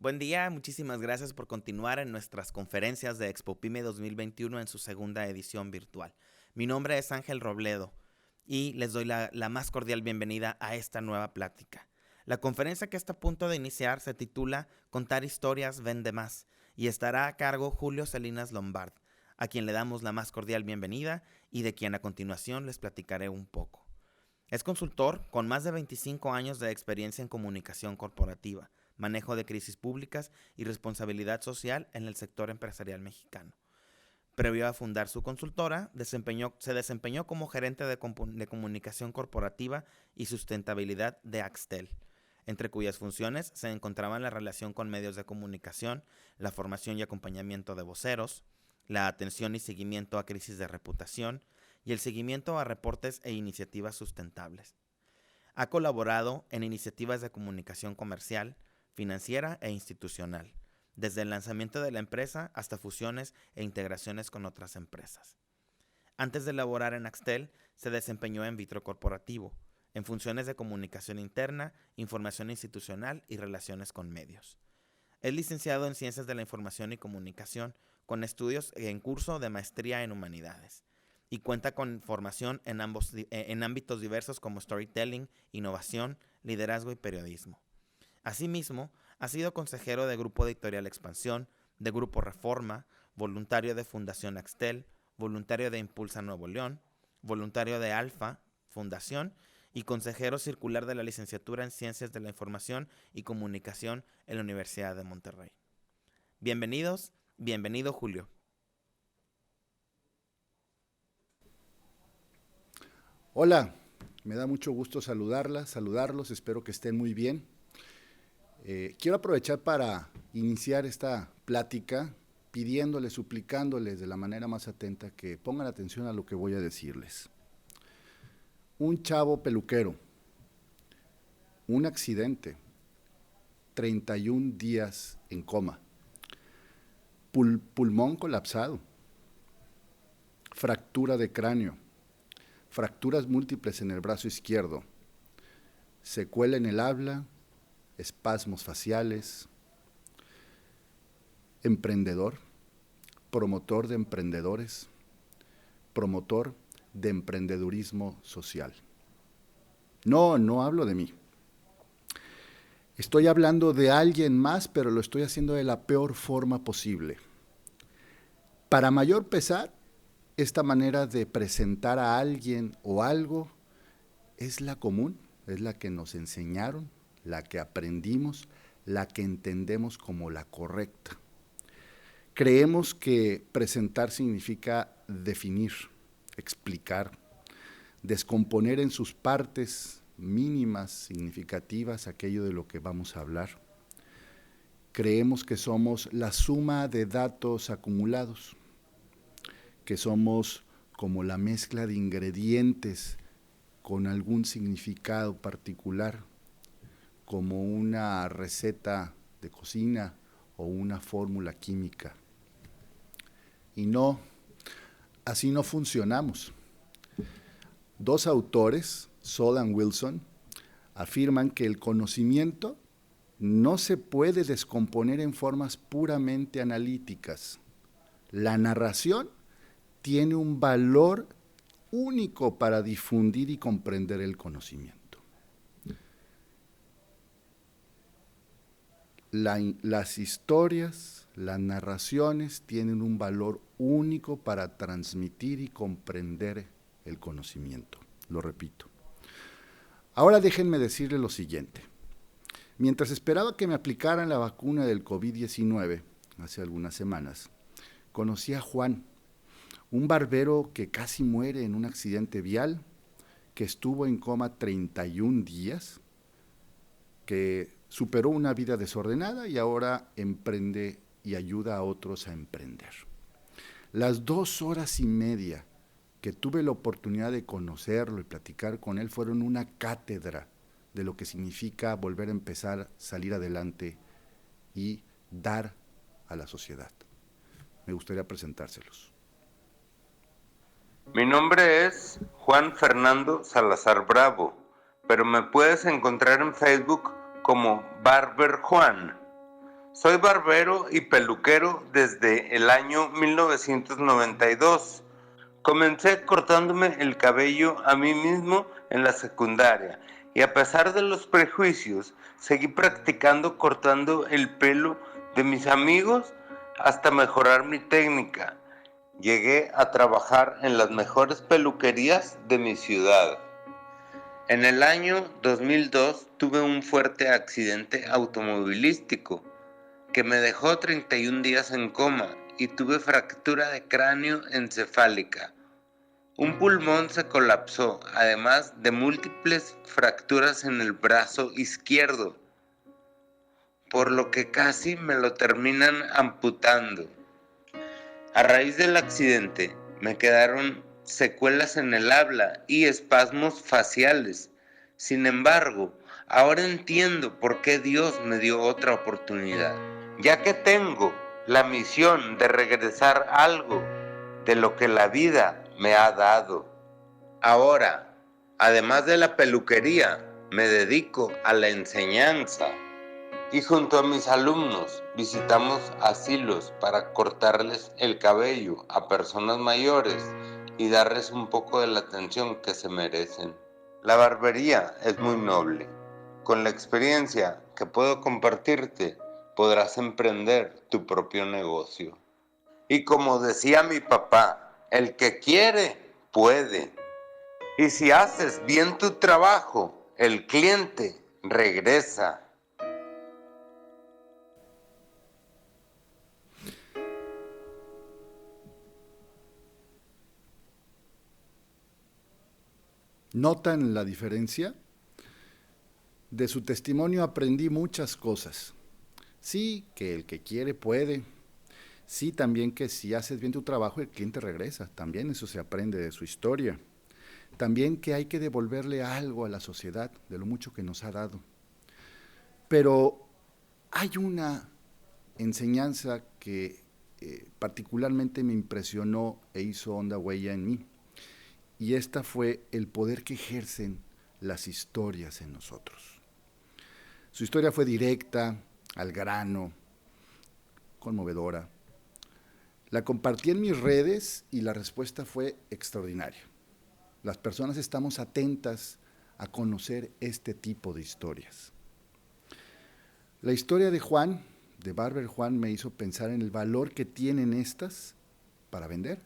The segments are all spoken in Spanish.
Buen día, muchísimas gracias por continuar en nuestras conferencias de Expo Pyme 2021 en su segunda edición virtual. Mi nombre es Ángel Robledo y les doy la más cordial bienvenida a esta nueva plática. La conferencia que está a punto de iniciar se titula Contar historias vende más y estará a cargo Julio Salinas Lombard, a quien le damos la más cordial bienvenida y de quien a continuación les platicaré un poco. Es consultor con más de 25 años de experiencia en comunicación corporativa, manejo de crisis públicas y responsabilidad social en el sector empresarial mexicano. Previo a fundar su consultora, se desempeñó como gerente de comunicación corporativa y sustentabilidad de Axtel, entre cuyas funciones se encontraban la relación con medios de comunicación, la formación y acompañamiento de voceros, la atención y seguimiento a crisis de reputación y el seguimiento a reportes e iniciativas sustentables. Ha colaborado en iniciativas de comunicación comercial, financiera e institucional, desde el lanzamiento de la empresa hasta fusiones e integraciones con otras empresas. Antes de laborar en Axtel, se desempeñó en Vitro Corporativo, en funciones de comunicación interna, información institucional y relaciones con medios. Es licenciado en Ciencias de la Información y Comunicación, con estudios en curso de maestría en Humanidades, y cuenta con formación en ámbitos diversos como storytelling, innovación, liderazgo y periodismo. Asimismo, ha sido consejero de Grupo Editorial Expansión, de Grupo Reforma, voluntario de Fundación Axtel, voluntario de Impulsa Nuevo León, voluntario de Alfa Fundación y consejero circular de la Licenciatura en Ciencias de la Información y Comunicación en la Universidad de Monterrey. Bienvenido Julio. Hola, me da mucho gusto saludarlos, espero que estén muy bien. Quiero aprovechar para iniciar esta plática pidiéndoles, suplicándoles de la manera más atenta que pongan atención a lo que voy a decirles. Un chavo peluquero, un accidente, 31 días en coma, pulmón colapsado, fractura de cráneo, fracturas múltiples en el brazo izquierdo, secuela en el habla, espasmos faciales, emprendedor, promotor de emprendedores, promotor de emprendedurismo social. No hablo de mí. Estoy hablando de alguien más, pero lo estoy haciendo de la peor forma posible. Para mayor pesar, esta manera de presentar a alguien o algo es la común, es la que nos enseñaron, la que aprendimos, la que entendemos como la correcta. Creemos que presentar significa definir, explicar, descomponer en sus partes mínimas, significativas, aquello de lo que vamos a hablar. Creemos que somos la suma de datos acumulados, que somos como la mezcla de ingredientes con algún significado particular, como una receta de cocina o una fórmula química. Y no, así no funcionamos. Dos autores, Soll y Wilson, afirman que el conocimiento no se puede descomponer en formas puramente analíticas. La narración tiene un valor único para difundir y comprender el conocimiento. Las historias, las narraciones tienen un valor único para transmitir y comprender el conocimiento. Lo repito. Ahora déjenme decirles lo siguiente. Mientras esperaba que me aplicaran la vacuna del COVID-19, hace algunas semanas, conocí a Juan, un barbero que casi muere en un accidente vial, que estuvo en coma 31 días, que superó una vida desordenada y ahora emprende y ayuda a otros a emprender. Las 2 horas y media que tuve la oportunidad de conocerlo y platicar con él fueron una cátedra de lo que significa volver a empezar, salir adelante y dar a la sociedad. Me gustaría presentárselos. Mi nombre es Juan Fernando Salazar Bravo, pero me puedes encontrar en Facebook como Barber Juan. Soy barbero y peluquero desde el año 1992. Comencé cortándome el cabello a mí mismo en la secundaria y a pesar de los prejuicios, seguí practicando cortando el pelo de mis amigos hasta mejorar mi técnica. Llegué a trabajar en las mejores peluquerías de mi ciudad. En el año 2002 tuve un fuerte accidente automovilístico que me dejó 31 días en coma y tuve fractura de cráneo encefálica. Un pulmón se colapsó, además de múltiples fracturas en el brazo izquierdo, por lo que casi me lo terminan amputando. A raíz del accidente, me quedaron secuelas en el habla y espasmos faciales. Sin embargo, ahora entiendo por qué Dios me dio otra oportunidad, ya que tengo la misión de regresar algo de lo que la vida me ha dado. Ahora, además de la peluquería, me dedico a la enseñanza. Y junto a mis alumnos visitamos asilos para cortarles el cabello a personas mayores y darles un poco de la atención que se merecen. La barbería es muy noble. Con la experiencia que puedo compartirte, podrás emprender tu propio negocio. Y como decía mi papá, el que quiere, puede. Y si haces bien tu trabajo, el cliente regresa. ¿Notan la diferencia? De su testimonio aprendí muchas cosas. Sí, que el que quiere puede. Sí, también que si haces bien tu trabajo, el cliente regresa. También eso se aprende de su historia. También que hay que devolverle algo a la sociedad de lo mucho que nos ha dado. Pero hay una enseñanza que particularmente me impresionó e hizo honda huella en mí. Y esta fue el poder que ejercen las historias en nosotros. Su historia fue directa, al grano, conmovedora. La compartí en mis redes y la respuesta fue extraordinaria. Las personas estamos atentas a conocer este tipo de historias. La historia de Juan, de Barber Juan, me hizo pensar en el valor que tienen estas para vender,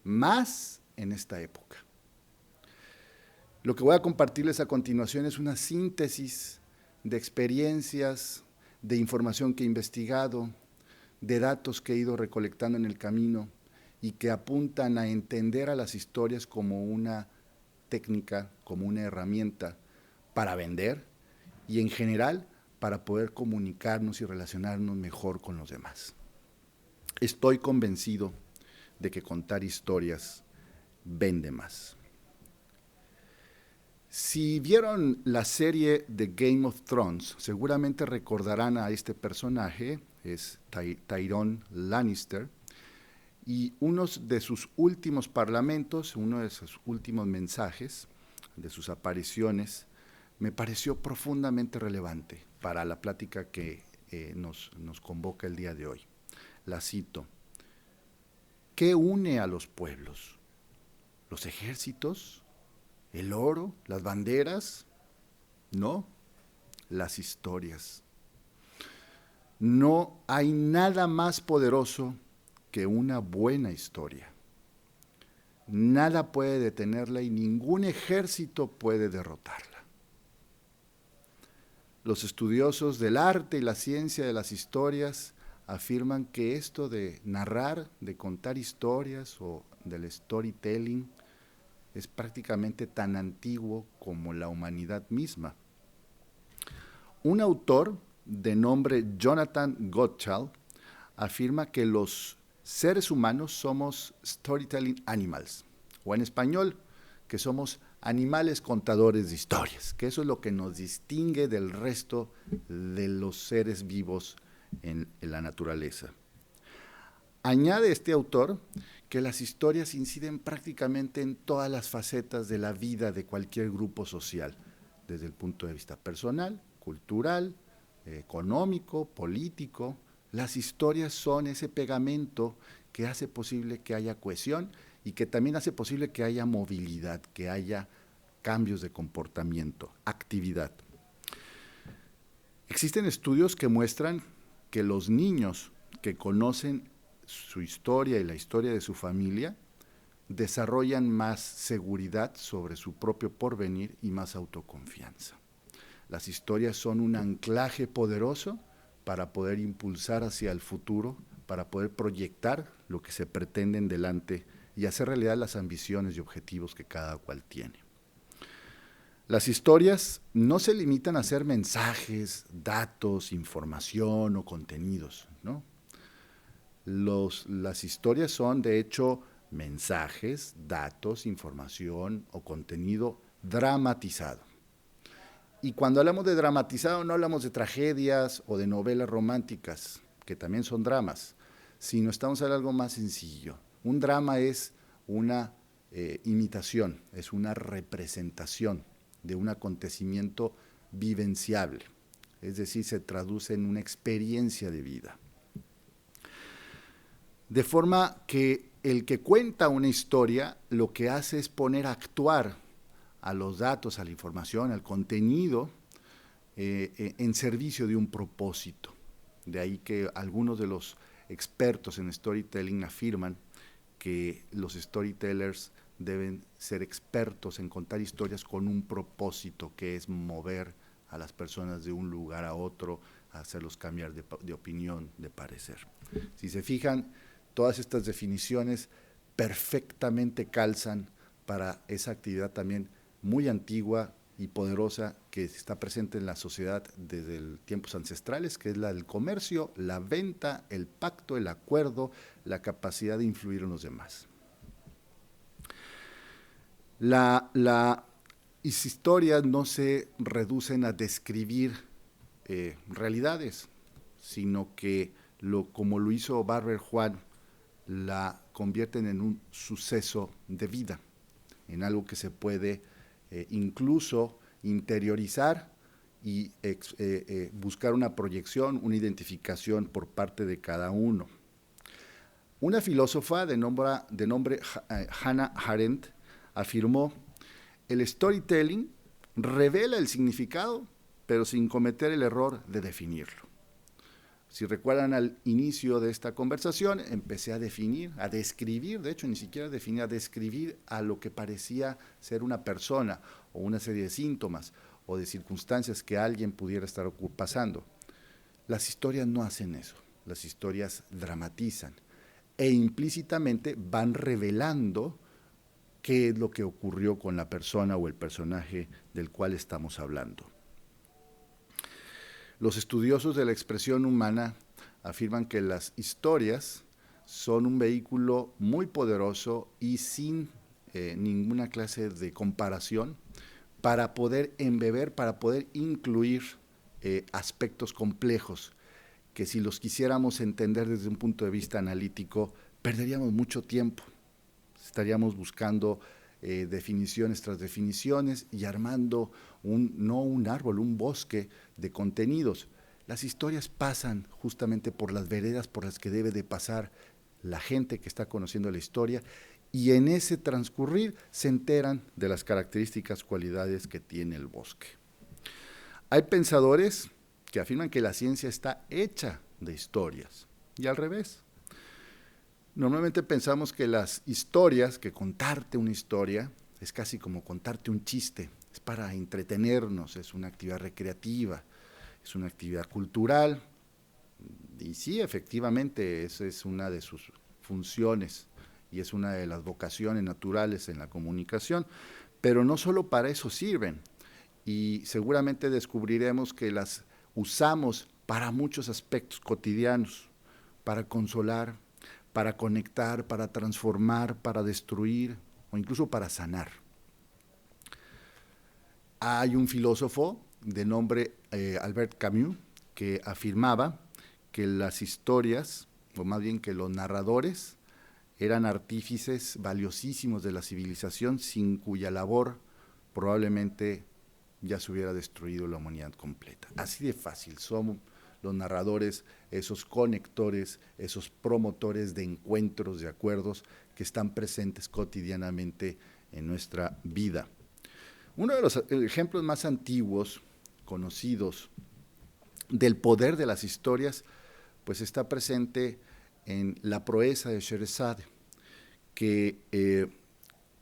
más en esta época. Lo que voy a compartirles a continuación es una síntesis de experiencias, de información que he investigado, de datos que he ido recolectando en el camino y que apuntan a entender a las historias como una técnica, como una herramienta para vender y en general para poder comunicarnos y relacionarnos mejor con los demás. Estoy convencido de que contar historias vende más. Si vieron la serie de Game of Thrones, seguramente recordarán a este personaje, es Tyrion Lannister, y uno de sus últimos parlamentos, uno de sus últimos mensajes, de sus apariciones, me pareció profundamente relevante para la plática que nos convoca el día de hoy. La cito: ¿qué une a los pueblos? ¿Los ejércitos? ¿El oro? ¿Las banderas? No, las historias. No hay nada más poderoso que una buena historia. Nada puede detenerla y ningún ejército puede derrotarla. Los estudiosos del arte y la ciencia de las historias afirman que esto de narrar, de contar historias o del storytelling es prácticamente tan antiguo como la humanidad misma. Un autor de nombre Jonathan Gottschall afirma que los seres humanos somos storytelling animals, o en español, que somos animales contadores de historias, que eso es lo que nos distingue del resto de los seres vivos en la naturaleza. Añade este autor que las historias inciden prácticamente en todas las facetas de la vida de cualquier grupo social, desde el punto de vista personal, cultural, económico, político. Las historias son ese pegamento que hace posible que haya cohesión y que también hace posible que haya movilidad, que haya cambios de comportamiento, actividad. Existen estudios que muestran que los niños que conocen su historia y la historia de su familia desarrollan más seguridad sobre su propio porvenir y más autoconfianza. Las historias son un anclaje poderoso para poder impulsar hacia el futuro, para poder proyectar lo que se pretende en delante y hacer realidad las ambiciones y objetivos que cada cual tiene. Las historias no se limitan a ser mensajes, datos, información o contenidos, ¿no? Las historias son, de hecho, mensajes, datos, información o contenido dramatizado. Y cuando hablamos de dramatizado no hablamos de tragedias o de novelas románticas, que también son dramas, sino estamos hablando de algo más sencillo. Un drama es una imitación, es una representación de un acontecimiento vivenciable, es decir, se traduce en una experiencia de vida. De forma que el que cuenta una historia lo que hace es poner a actuar a los datos, a la información, al contenido en servicio de un propósito. De ahí que algunos de los expertos en storytelling afirman que los storytellers deben ser expertos en contar historias con un propósito, que es mover a las personas de un lugar a otro, hacerlos cambiar de opinión, de parecer. Si se fijan, todas estas definiciones perfectamente calzan para esa actividad también muy antigua y poderosa que está presente en la sociedad desde tiempos ancestrales, que es la del comercio, la venta, el pacto, el acuerdo, la capacidad de influir en los demás. Las historias no se reducen a describir realidades, sino que, como lo hizo Barber Juan, la convierten en un suceso de vida, en algo que se puede incluso interiorizar y buscar una proyección, una identificación por parte de cada uno. Una filósofa de nombre Hannah Arendt afirmó: el storytelling revela el significado, pero sin cometer el error de definirlo. Si recuerdan, al inicio de esta conversación empecé a describir, de hecho ni siquiera definir, a describir a lo que parecía ser una persona o una serie de síntomas o de circunstancias que alguien pudiera estar pasando. Las historias no hacen eso, las historias dramatizan e implícitamente van revelando qué es lo que ocurrió con la persona o el personaje del cual estamos hablando. Los estudiosos de la expresión humana afirman que las historias son un vehículo muy poderoso y sin ninguna clase de comparación para poder embeber, para poder incluir aspectos complejos que, si los quisiéramos entender desde un punto de vista analítico, perderíamos mucho tiempo. Estaríamos buscando definiciones tras definiciones y armando no un árbol, un bosque de contenidos. Las historias pasan justamente por las veredas por las que debe de pasar la gente que está conociendo la historia, y en ese transcurrir se enteran de las características, cualidades que tiene el bosque. Hay pensadores que afirman que la ciencia está hecha de historias, y al revés. Normalmente pensamos que las historias, que contarte una historia, es casi como contarte un chiste, es para entretenernos, es una actividad recreativa, es una actividad cultural, y sí, efectivamente, esa es una de sus funciones y es una de las vocaciones naturales en la comunicación, pero no solo para eso sirven, y seguramente descubriremos que las usamos para muchos aspectos cotidianos, para consolar, para conectar, para transformar, para destruir o incluso para sanar. Hay un filósofo de nombre Albert Camus que afirmaba que las historias, o más bien que los narradores, eran artífices valiosísimos de la civilización, sin cuya labor probablemente ya se hubiera destruido la humanidad completa. Así de fácil, somos los narradores, esos conectores, esos promotores de encuentros, de acuerdos que están presentes cotidianamente en nuestra vida. Uno de los ejemplos más antiguos, conocidos, del poder de las historias, pues está presente en la proeza de Sherazade, que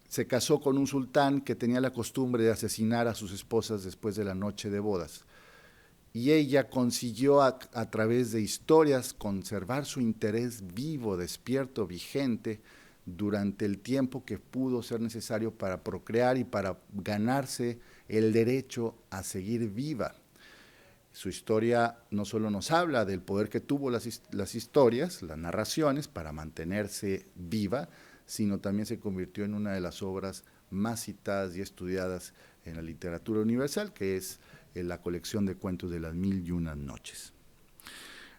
se casó con un sultán que tenía la costumbre de asesinar a sus esposas después de la noche de bodas. Y ella consiguió a través de historias conservar su interés vivo, despierto, vigente, durante el tiempo que pudo ser necesario para procrear y para ganarse el derecho a seguir viva. Su historia no solo nos habla del poder que tuvo las historias, las narraciones, para mantenerse viva, sino también se convirtió en una de las obras más citadas y estudiadas en la literatura universal, que es la colección de cuentos de las 1001 noches.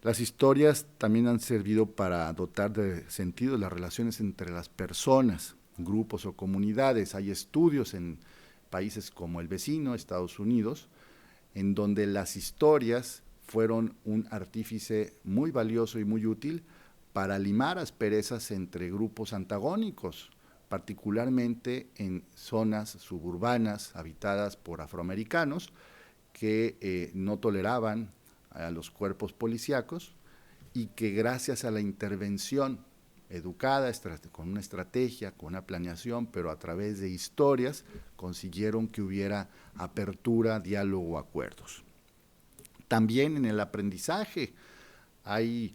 Las historias también han servido para dotar de sentido las relaciones entre las personas, grupos o comunidades. Hay estudios en países como el vecino, Estados Unidos, en donde las historias fueron un artífice muy valioso y muy útil para limar asperezas entre grupos antagónicos, particularmente en zonas suburbanas habitadas por afroamericanos que no toleraban a los cuerpos policíacos y que gracias a la intervención educada, con una estrategia, con una planeación, pero a través de historias, consiguieron que hubiera apertura, diálogo, acuerdos. También en el aprendizaje hay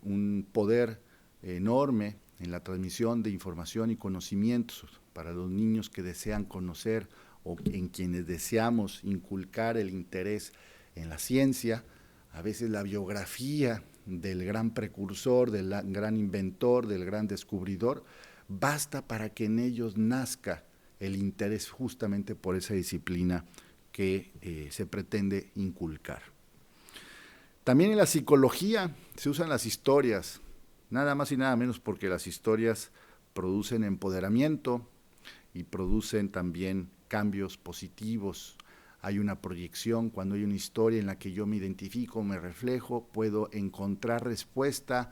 un poder enorme en la transmisión de información y conocimientos para los niños que desean conocer o en quienes deseamos inculcar el interés en la ciencia. A veces la biografía del gran precursor, del gran inventor, del gran descubridor, basta para que en ellos nazca el interés justamente por esa disciplina que se pretende inculcar. También en la psicología se usan las historias, nada más y nada menos porque las historias producen empoderamiento y producen también cambios positivos. Hay una proyección, cuando hay una historia en la que yo me identifico, me reflejo, puedo encontrar respuesta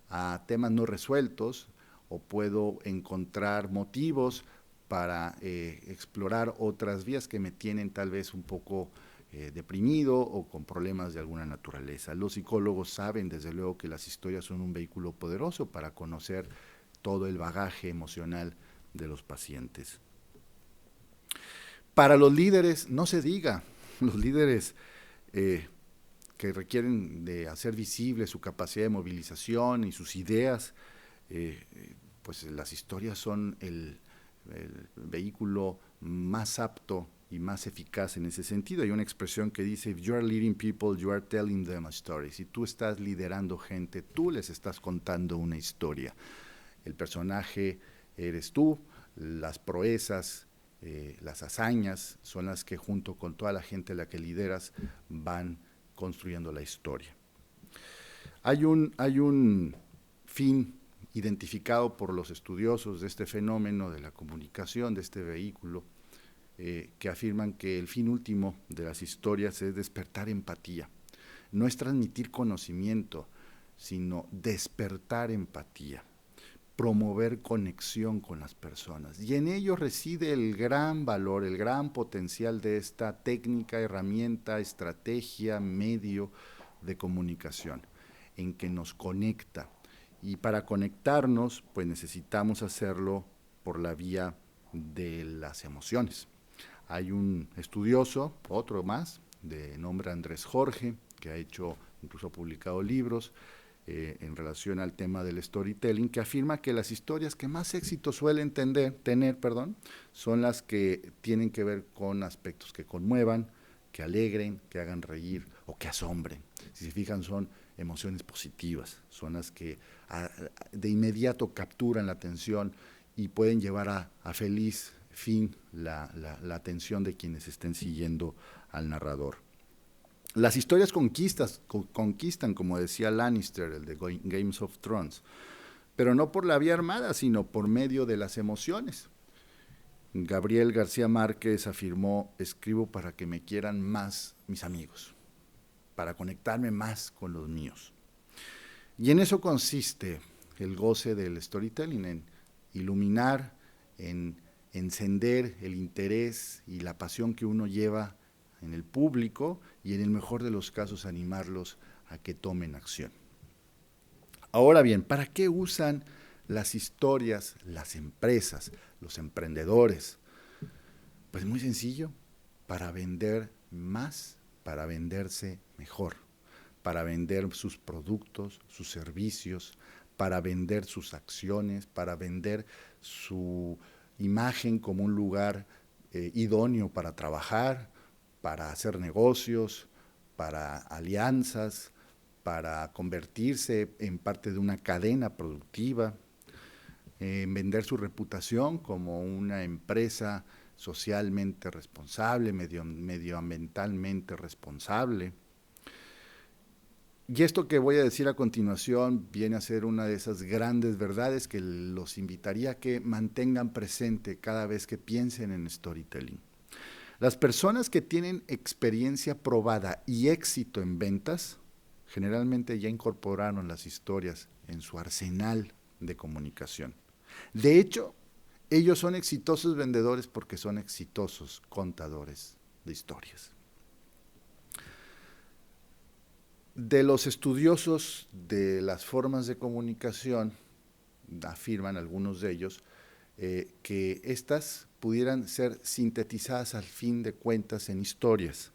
a temas no resueltos o puedo encontrar motivos para explorar otras vías que me tienen tal vez un poco deprimido o con problemas de alguna naturaleza. Los psicólogos saben desde luego que las historias son un vehículo poderoso para conocer todo el bagaje emocional de los pacientes. Para los líderes, no se diga, los líderes que requieren de hacer visible su capacidad de movilización y sus ideas, pues las historias son el vehículo más apto y más eficaz en ese sentido. Hay una expresión que dice, if you are leading people, you are telling them a story. Si tú estás liderando gente, tú les estás contando una historia. El personaje eres tú, las proezas, las hazañas son las que junto con toda la gente a la que lideras van construyendo la historia. Hay un fin identificado por los estudiosos de este fenómeno de la comunicación, de este vehículo, que afirman que el fin último de las historias es despertar empatía. No es transmitir conocimiento, sino despertar empatía, promover conexión con las personas. Y en ello reside el gran valor, el gran potencial de esta técnica, herramienta, estrategia, medio de comunicación, en que nos conecta. Y para conectarnos, pues necesitamos hacerlo por la vía de las emociones. Hay un estudioso, otro más, de nombre Andrés Jorge, que ha incluso publicado libros en relación al tema del storytelling, que afirma que las historias que más éxito suelen tener, son las que tienen que ver con aspectos que conmuevan, que alegren, que hagan reír o que asombren. Si se fijan, son emociones positivas, son las que de inmediato capturan la atención y pueden llevar a feliz fin la atención de quienes estén siguiendo al narrador. Las historias conquistan, como decía Lannister, el de Games of Thrones, pero no por la vía armada, sino por medio de las emociones. Gabriel García Márquez afirmó: escribo para que me quieran más mis amigos, para conectarme más con los míos. Y en eso consiste el goce del storytelling, en iluminar, en encender el interés y la pasión que uno lleva en el público y, en el mejor de los casos, animarlos a que tomen acción. Ahora bien, ¿para qué usan las historias las empresas, los emprendedores? Pues muy sencillo: para vender más, para venderse mejor, para vender sus productos, sus servicios, para vender sus acciones, para vender su imagen como un lugar idóneo para trabajar, para hacer negocios, para alianzas, para convertirse en parte de una cadena productiva, vender su reputación como una empresa socialmente responsable, medioambientalmente responsable. Y esto que voy a decir a continuación viene a ser una de esas grandes verdades que los invitaría a que mantengan presente cada vez que piensen en storytelling. Las personas que tienen experiencia probada y éxito en ventas generalmente ya incorporaron las historias en su arsenal de comunicación. De hecho, ellos son exitosos vendedores porque son exitosos contadores de historias. De los estudiosos de las formas de comunicación, afirman algunos de ellos que éstas pudieran ser sintetizadas al fin de cuentas en historias.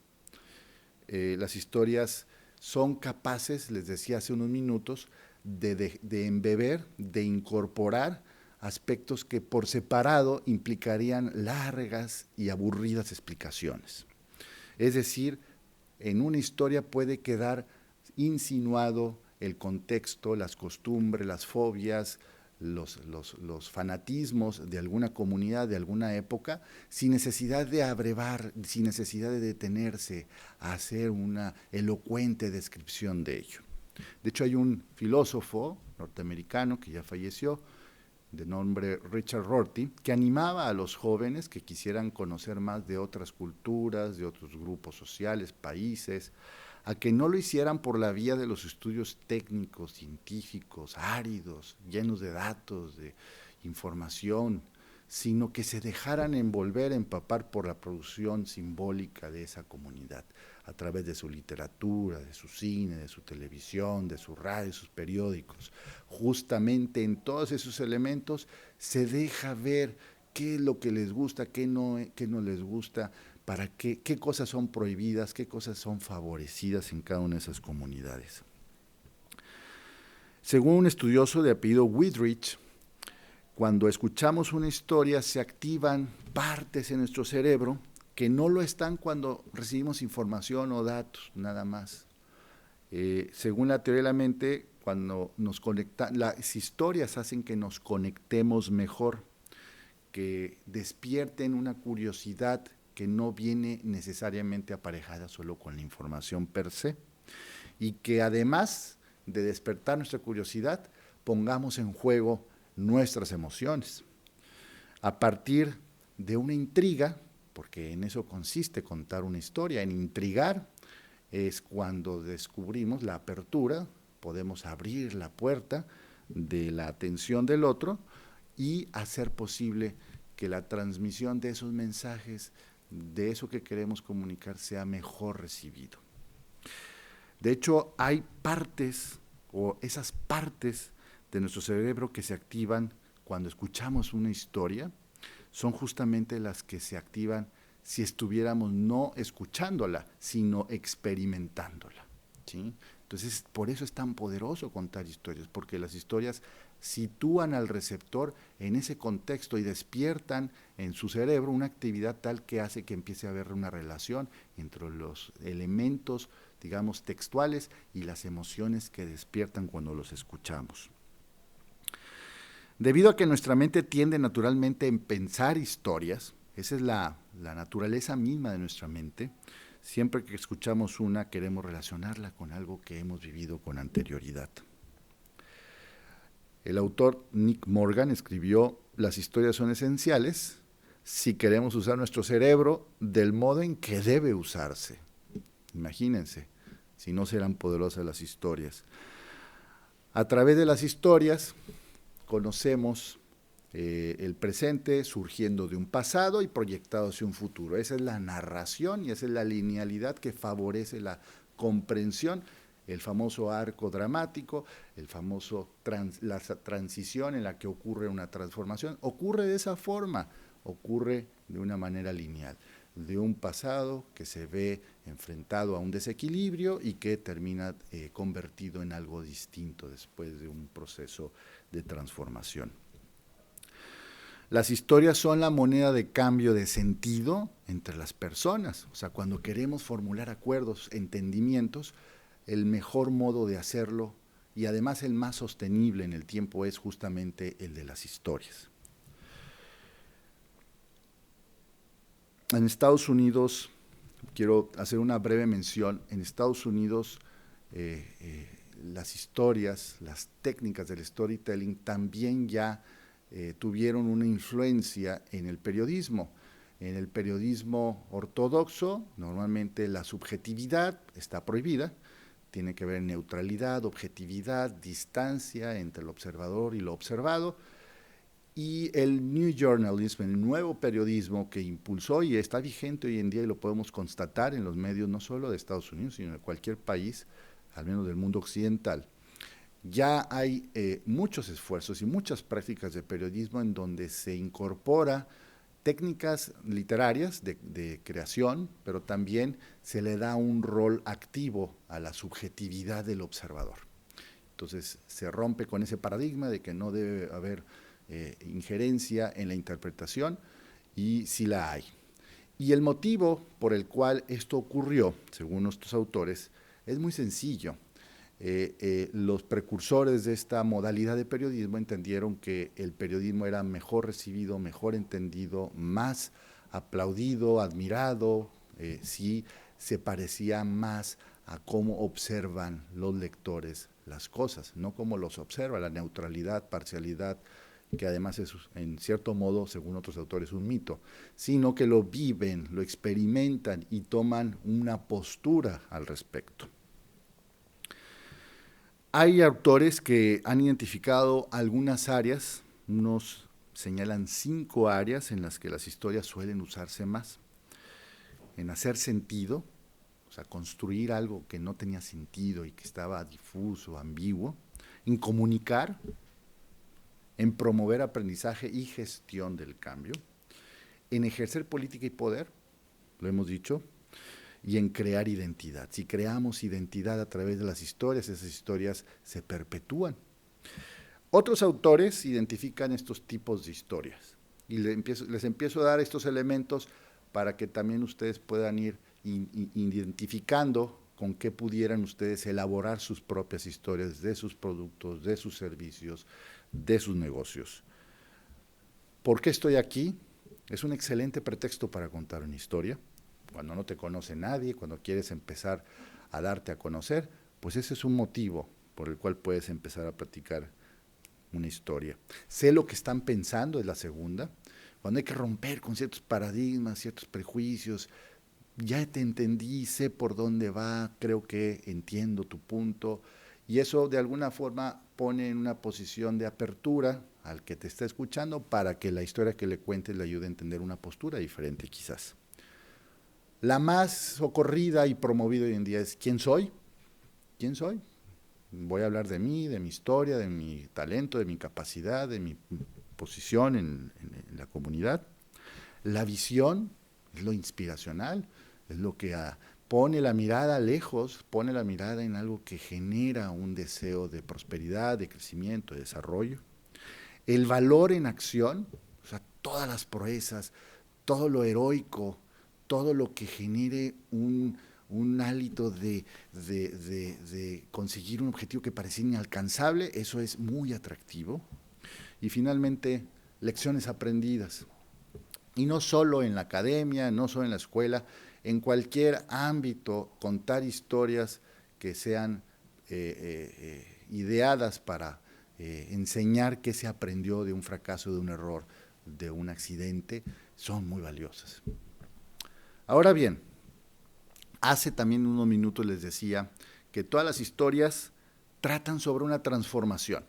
Las historias son capaces, les decía hace unos minutos, de embeber, de incorporar aspectos que por separado implicarían largas y aburridas explicaciones. Es decir, en una historia puede quedar insinuado el contexto, las costumbres, las fobias, los fanatismos de alguna comunidad, de alguna época, sin necesidad de abrevar, sin necesidad de detenerse a hacer una elocuente descripción de ello. De hecho, hay un filósofo norteamericano que ya falleció, de nombre Richard Rorty, que animaba a los jóvenes que quisieran conocer más de otras culturas, de otros grupos sociales, países, a que no lo hicieran por la vía de los estudios técnicos, científicos, áridos, llenos de datos, de información, sino que se dejaran envolver, empapar por la producción simbólica de esa comunidad, a través de su literatura, de su cine, de su televisión, de su radio, de sus periódicos. Justamente en todos esos elementos se deja ver qué es lo que les gusta, qué no les gusta, para qué cosas son prohibidas, qué cosas son favorecidas en cada una de esas comunidades. Según un estudioso de apellido Whitridge, cuando escuchamos una historia se activan partes en nuestro cerebro que no lo están cuando recibimos información o datos, nada más. Según la teoría de la mente, cuando nos las historias hacen que nos conectemos mejor, que despierten una curiosidad que no viene necesariamente aparejada solo con la información per se, y que además de despertar nuestra curiosidad, pongamos en juego nuestras emociones. A partir de una intriga, porque en eso consiste contar una historia, en intrigar, es cuando descubrimos la apertura, podemos abrir la puerta de la atención del otro y hacer posible que la transmisión de esos mensajes, de eso que queremos comunicar, sea mejor recibido. De hecho, hay partes, o esas partes de nuestro cerebro que se activan cuando escuchamos una historia, son justamente las que se activan si estuviéramos no escuchándola, sino experimentándola, ¿sí? Entonces, por eso es tan poderoso contar historias, porque las historias sitúan al receptor en ese contexto y despiertan en su cerebro una actividad tal que hace que empiece a haber una relación entre los elementos, digamos, textuales y las emociones que despiertan cuando los escuchamos. Debido a que nuestra mente tiende naturalmente a pensar historias, esa es la naturaleza misma de nuestra mente, siempre que escuchamos una queremos relacionarla con algo que hemos vivido con anterioridad. El autor Nick Morgan escribió: las historias son esenciales, si queremos usar nuestro cerebro del modo en que debe usarse. Imagínense, si no serán poderosas las historias. A través de las historias conocemos el presente surgiendo de un pasado y proyectado hacia un futuro. Esa es la narración y esa es la linealidad que favorece la comprensión, el famoso arco dramático, la transición en la que ocurre una transformación. Ocurre de esa forma, ocurre de una manera lineal, de un pasado que se ve enfrentado a un desequilibrio y que termina convertido en algo distinto después de un proceso de transformación. Las historias son la moneda de cambio de sentido entre las personas. O sea, cuando queremos formular acuerdos, entendimientos, el mejor modo de hacerlo y además el más sostenible en el tiempo es justamente el de las historias. En Estados Unidos, quiero hacer una breve mención, en Estados Unidos las historias, las técnicas del storytelling también ya tuvieron una influencia en el periodismo. En el periodismo ortodoxo, normalmente la subjetividad está prohibida, tiene que ver neutralidad, objetividad, distancia entre el observador y lo observado. Y el New Journalism, el nuevo periodismo que impulsó y está vigente hoy en día y lo podemos constatar en los medios no solo de Estados Unidos, sino de cualquier país, al menos del mundo occidental. Ya hay muchos esfuerzos y muchas prácticas de periodismo en donde se incorpora técnicas literarias de creación, pero también se le da un rol activo a la subjetividad del observador. Entonces se rompe con ese paradigma de que no debe haber injerencia en la interpretación, y sí la hay. Y el motivo por el cual esto ocurrió, según nuestros autores, es muy sencillo. Los precursores de esta modalidad de periodismo entendieron que el periodismo era mejor recibido, mejor entendido, más aplaudido, admirado, si se parecía más a cómo observan los lectores las cosas, no cómo los observa, la neutralidad, parcialidad, que además es en cierto modo, según otros autores, un mito, sino que lo viven, lo experimentan y toman una postura al respecto. Hay autores que han identificado algunas áreas, unos señalan 5 áreas en las que las historias suelen usarse más. En hacer sentido, o sea, construir algo que no tenía sentido y que estaba difuso, ambiguo. En comunicar, en promover aprendizaje y gestión del cambio. En ejercer política y poder, lo hemos dicho, y en crear identidad. Si creamos identidad a través de las historias, esas historias se perpetúan. Otros autores identifican estos tipos de historias y les empiezo a dar estos elementos para que también ustedes puedan ir identificando con qué pudieran ustedes elaborar sus propias historias de sus productos, de sus servicios, de sus negocios. ¿Por qué estoy aquí? Es un excelente pretexto para contar una historia. Cuando no te conoce nadie, cuando quieres empezar a darte a conocer, pues ese es un motivo por el cual puedes empezar a platicar una historia. Sé lo que están pensando, es la segunda. Cuando hay que romper con ciertos paradigmas, ciertos prejuicios, ya te entendí, sé por dónde va, creo que entiendo tu punto, y eso de alguna forma pone en una posición de apertura al que te está escuchando para que la historia que le cuentes le ayude a entender una postura diferente quizás. La más socorrida y promovida hoy en día es ¿quién soy? ¿Quién soy? Voy a hablar de mí, de mi historia, de mi talento, de mi capacidad, de mi posición en la comunidad. La visión es lo inspiracional, es lo que pone la mirada lejos, pone la mirada en algo que genera un deseo de prosperidad, de crecimiento, de desarrollo. El valor en acción, o sea, todas las proezas, todo lo heroico, todo lo que genere un hálito de conseguir un objetivo que parecía inalcanzable, eso es muy atractivo. Y finalmente, lecciones aprendidas. Y no solo en la academia, no solo en la escuela, en cualquier ámbito, contar historias que sean ideadas para enseñar qué se aprendió de un fracaso, de un error, de un accidente, son muy valiosas. Ahora bien, hace también unos minutos les decía que todas las historias tratan sobre una transformación.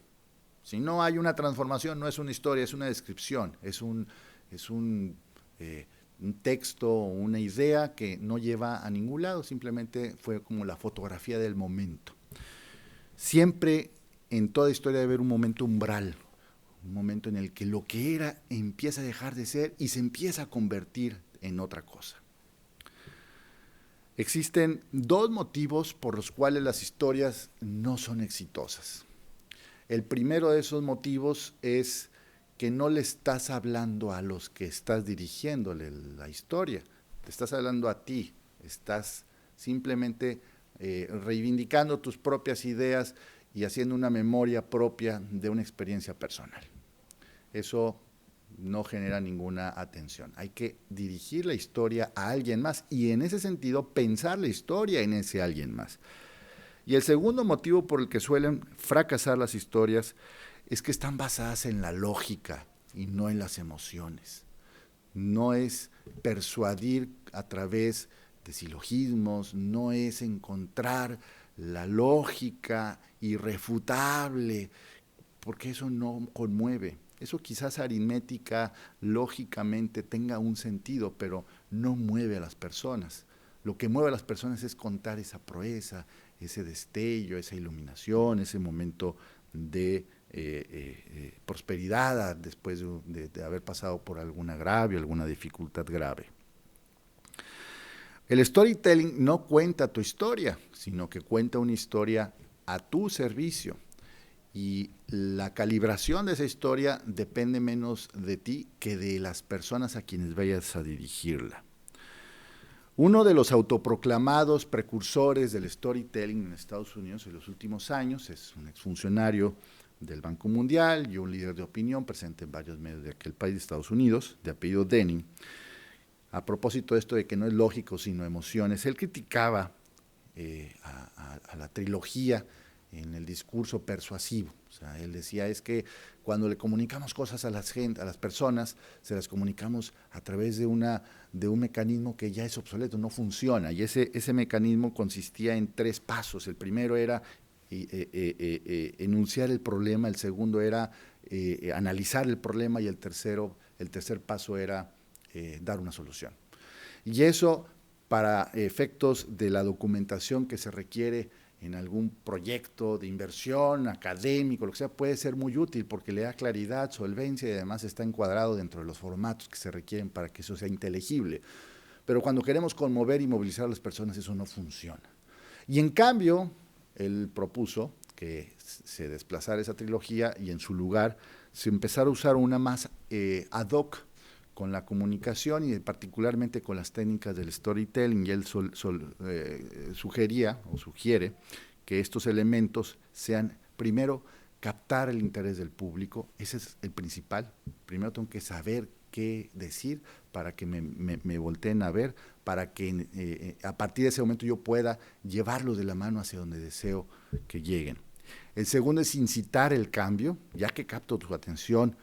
Si no hay una transformación, no es una historia, es una descripción, es un texto o una idea que no lleva a ningún lado, simplemente fue como la fotografía del momento. Siempre en toda historia debe haber un momento umbral, un momento en el que lo que era empieza a dejar de ser y se empieza a convertir en otra cosa. Existen dos motivos por los cuales las historias no son exitosas. El primero de esos motivos es que no le estás hablando a los que estás dirigiéndole la historia, te estás hablando a ti, estás simplemente reivindicando tus propias ideas y haciendo una memoria propia de una experiencia personal. Eso no genera ninguna atención. Hay que dirigir la historia a alguien más y en ese sentido pensar la historia en ese alguien más. Y el segundo motivo por el que suelen fracasar las historias es que están basadas en la lógica y no en las emociones. No es persuadir a través de silogismos, no es encontrar la lógica irrefutable, porque eso no conmueve. Eso quizás aritmética, lógicamente tenga un sentido, pero no mueve a las personas. Lo que mueve a las personas es contar esa proeza, ese destello, esa iluminación, ese momento de prosperidad después de haber pasado por algún agravio, alguna dificultad grave. El storytelling no cuenta tu historia, sino que cuenta una historia a tu servicio. Y la calibración de esa historia depende menos de ti que de las personas a quienes vayas a dirigirla. Uno de los autoproclamados precursores del storytelling en Estados Unidos en los últimos años es un exfuncionario del Banco Mundial y un líder de opinión presente en varios medios de aquel país de Estados Unidos, de apellido Denning. A propósito de esto de que no es lógico sino emociones, él criticaba a la trilogía en el discurso persuasivo. O sea, él decía es que cuando le comunicamos cosas a las personas, se las comunicamos a través de un mecanismo que ya es obsoleto, no funciona. Y ese mecanismo consistía en 3 pasos. El primero era enunciar el problema, el segundo era analizar el problema y el tercer paso era dar una solución. Y eso, para efectos de la documentación que se requiere en algún proyecto de inversión académico, lo que sea, puede ser muy útil porque le da claridad, solvencia y además está encuadrado dentro de los formatos que se requieren para que eso sea inteligible. Pero cuando queremos conmover y movilizar a las personas, eso no funciona. Y en cambio, él propuso que se desplazara esa trilogía y en su lugar se empezara a usar una más ad hoc con la comunicación y particularmente con las técnicas del storytelling, y él sugiere que estos elementos sean, primero, captar el interés del público, ese es el principal. Primero tengo que saber qué decir para que me volteen a ver, para que a partir de ese momento yo pueda llevarlos de la mano hacia donde deseo que lleguen. El segundo es incitar el cambio, ya que capto tu atención,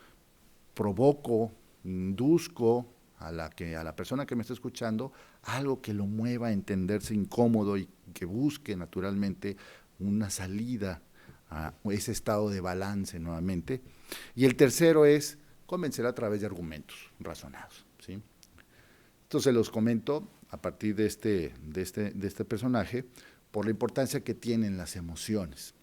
provoco, induzco a la persona que me está escuchando algo que lo mueva a entenderse incómodo y que busque naturalmente una salida a ese estado de balance nuevamente. Y el tercero es convencer a través de argumentos razonados, ¿sí? Entonces los comento a partir de este personaje por la importancia que tienen las emociones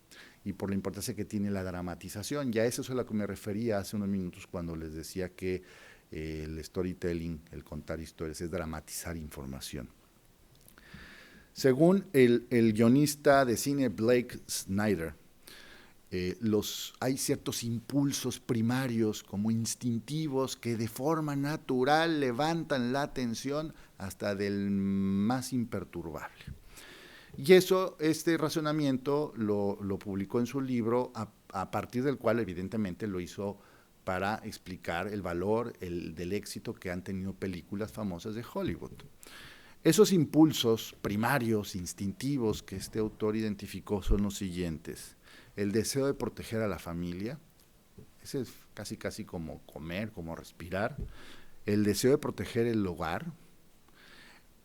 y por la importancia que tiene la dramatización. Ya eso es a lo que me refería hace unos minutos cuando les decía que el storytelling, el contar historias, es dramatizar información. Según el guionista de cine Blake Snyder, hay ciertos impulsos primarios como instintivos que de forma natural levantan la atención hasta del más imperturbable. Y este razonamiento lo publicó en su libro, a partir del cual evidentemente lo hizo para explicar el valor del éxito que han tenido películas famosas de Hollywood. Esos impulsos primarios, instintivos que este autor identificó son los siguientes: el deseo de proteger a la familia, ese es casi como comer, como respirar, el deseo de proteger el hogar,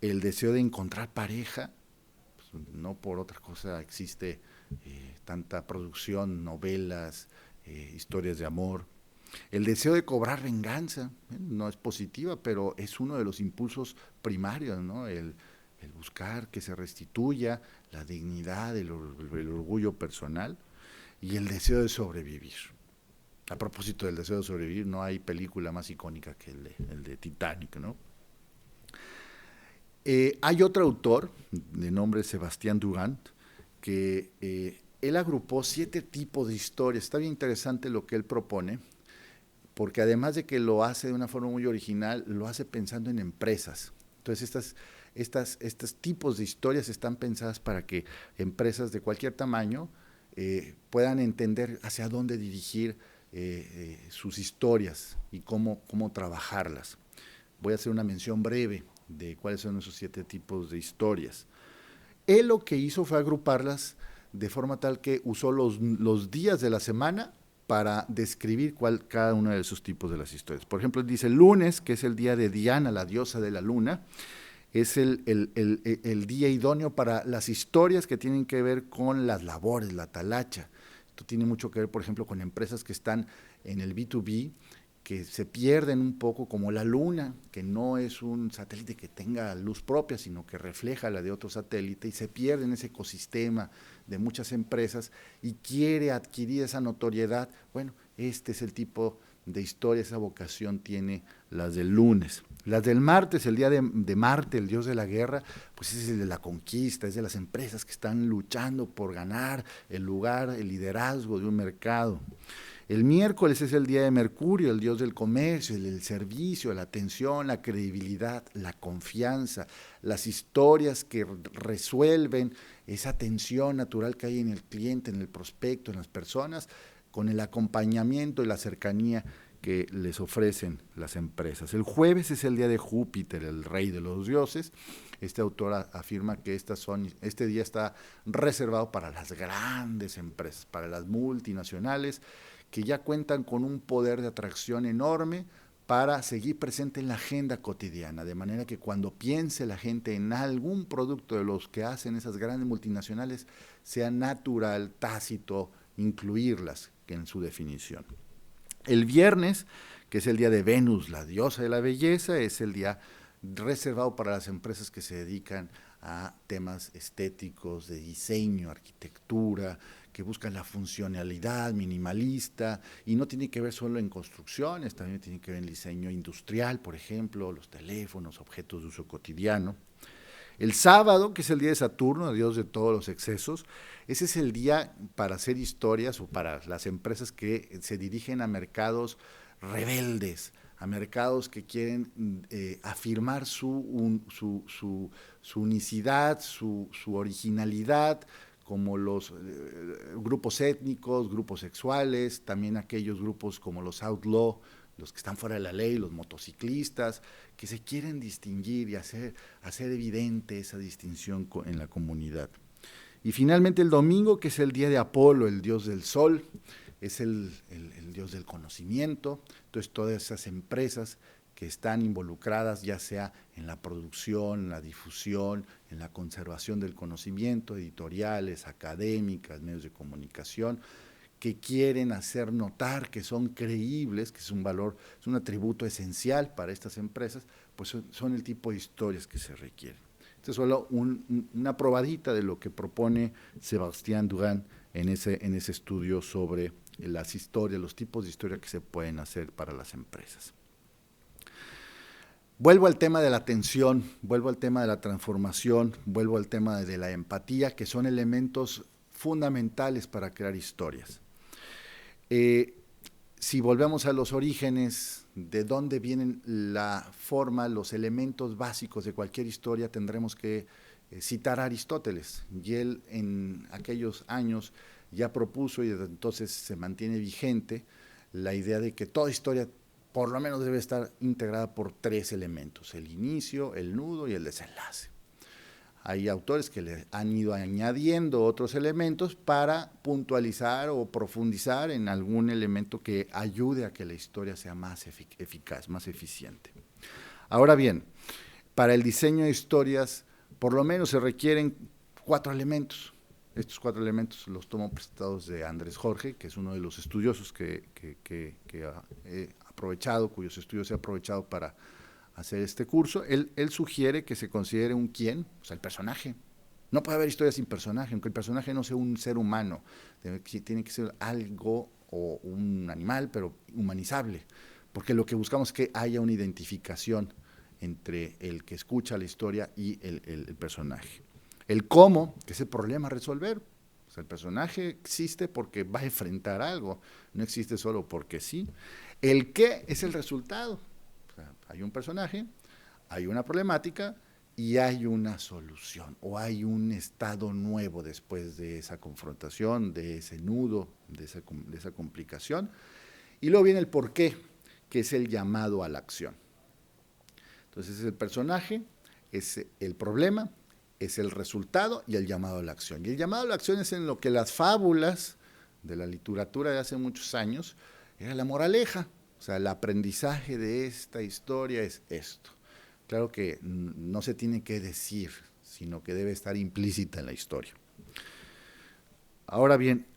el deseo de encontrar pareja, pues, no por otra cosa existe tanta producción, novelas, historias de amor. El deseo de cobrar venganza, no es positiva, pero es uno de los impulsos primarios, ¿no? El buscar que se restituya la dignidad, el orgullo personal y el deseo de sobrevivir. A propósito del deseo de sobrevivir, no hay película más icónica que el de Titanic, ¿no? Hay otro autor, de nombre Sebastián Durand, que él agrupó 7 tipos de historias. Está bien interesante lo que él propone, porque además de que lo hace de una forma muy original, lo hace pensando en empresas. Entonces, estos tipos de historias están pensadas para que empresas de cualquier tamaño puedan entender hacia dónde dirigir sus historias y cómo trabajarlas. Voy a hacer una mención breve de cuáles son esos 7 tipos de historias. Él lo que hizo fue agruparlas de forma tal que usó los días de la semana para describir cada uno de esos tipos de las historias. Por ejemplo, dice el lunes, que es el día de Diana, la diosa de la luna, es el día idóneo para las historias que tienen que ver con las labores, la talacha. Esto tiene mucho que ver, por ejemplo, con empresas que están en el B2B, que se pierden un poco, como la Luna, que no es un satélite que tenga luz propia, sino que refleja la de otro satélite, y se pierde en ese ecosistema de muchas empresas y quiere adquirir esa notoriedad. Bueno, este es el tipo de historia, esa vocación tiene las del lunes. Las del martes, el día de Marte, el dios de la guerra, pues es el de la conquista, es de las empresas que están luchando por ganar el lugar, el liderazgo de un mercado. El miércoles es el día de Mercurio, el dios del comercio, el del servicio, la atención, la credibilidad, la confianza, las historias que resuelven esa tensión natural que hay en el cliente, en el prospecto, en las personas, con el acompañamiento y la cercanía que les ofrecen las empresas. El jueves es el día de Júpiter, el rey de los dioses. Este autor afirma que este día está reservado para las grandes empresas, para las multinacionales, que ya cuentan con un poder de atracción enorme para seguir presente en la agenda cotidiana, de manera que cuando piense la gente en algún producto de los que hacen esas grandes multinacionales, sea natural, tácito, incluirlas en su definición. El viernes, que es el día de Venus, la diosa de la belleza, es el día reservado para las empresas que se dedican a temas estéticos, de diseño, arquitectura, que buscan la funcionalidad minimalista, y no tiene que ver solo en construcciones, también tiene que ver en diseño industrial, por ejemplo, los teléfonos, objetos de uso cotidiano. El sábado, que es el día de Saturno, dios de todos los excesos, ese es el día para hacer historias o para las empresas que se dirigen a mercados rebeldes, a mercados que quieren afirmar su unicidad, su originalidad, como los grupos étnicos, grupos sexuales, también aquellos grupos como los outlaw, los que están fuera de la ley, los motociclistas, que se quieren distinguir y hacer evidente esa distinción en la comunidad. Y finalmente el domingo, que es el día de Apolo, el dios del sol, es el dios del conocimiento. Entonces todas esas empresas que están involucradas ya sea en la producción, en la difusión, en la conservación del conocimiento, editoriales, académicas, medios de comunicación, que quieren hacer notar que son creíbles, que es un valor, es un atributo esencial para estas empresas, pues son el tipo de historias que se requieren. Esto es solo una probadita de lo que propone Sebastián Durand en ese estudio sobre las historias, los tipos de historia que se pueden hacer para las empresas. Vuelvo al tema de la atención, vuelvo al tema de la transformación, vuelvo al tema de la empatía, que son elementos fundamentales para crear historias. Si volvemos a los orígenes, de dónde vienen la forma, los elementos básicos de cualquier historia, tendremos que citar a Aristóteles. Y él en aquellos años ya propuso, y desde entonces se mantiene vigente, la idea de que toda historia por lo menos debe estar integrada por 3 elementos: el inicio, el nudo y el desenlace. Hay autores que le han ido añadiendo otros elementos para puntualizar o profundizar en algún elemento que ayude a que la historia sea más eficaz, más eficiente. Ahora bien, para el diseño de historias, por lo menos se requieren 4 elementos. Estos 4 elementos los tomo prestados de Andrés Jorge, que es uno de los estudiosos que he aprovechado, cuyos estudios he aprovechado para hacer este curso. Él sugiere que se considere un quién, o sea, el personaje. No puede haber historia sin personaje, aunque el personaje no sea un ser humano, tiene que ser algo o un animal, pero humanizable, porque lo que buscamos es que haya una identificación entre el que escucha la historia y el personaje. El cómo, que es el problema a resolver. O sea, el personaje existe porque va a enfrentar algo, no existe solo porque sí. El qué es el resultado. O sea, hay un personaje, hay una problemática y hay una solución, o hay un estado nuevo después de esa confrontación, de ese nudo, de esa complicación. Y luego viene el por qué, que es el llamado a la acción. Entonces, es el personaje, es el problema, es el resultado y el llamado a la acción. Y el llamado a la acción es en lo que las fábulas de la literatura de hace muchos años era la moraleja. O sea, el aprendizaje de esta historia es esto. Claro que no se tiene que decir, sino que debe estar implícita en la historia. Ahora bien,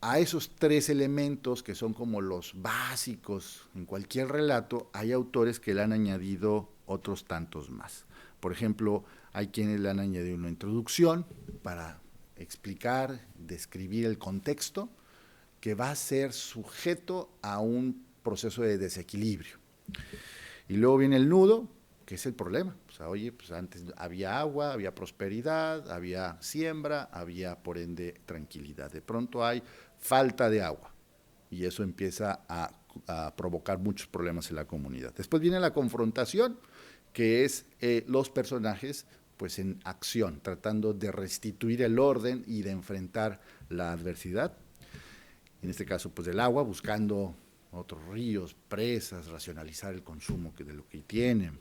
a esos 3 elementos que son como los básicos en cualquier relato, hay autores que le han añadido otros tantos más. Por ejemplo, hay quienes le han añadido una introducción para explicar, describir el contexto que va a ser sujeto a un proceso de desequilibrio. Y luego viene el nudo, que es el problema. O sea, oye, pues antes había agua, había prosperidad, había siembra, había por ende tranquilidad. De pronto hay falta de agua y eso empieza a provocar muchos problemas en la comunidad. Después viene la confrontación, que es los personajes pues en acción, tratando de restituir el orden y de enfrentar la adversidad. En este caso, pues del agua, buscando otros ríos, presas, racionalizar el consumo de lo que tienen.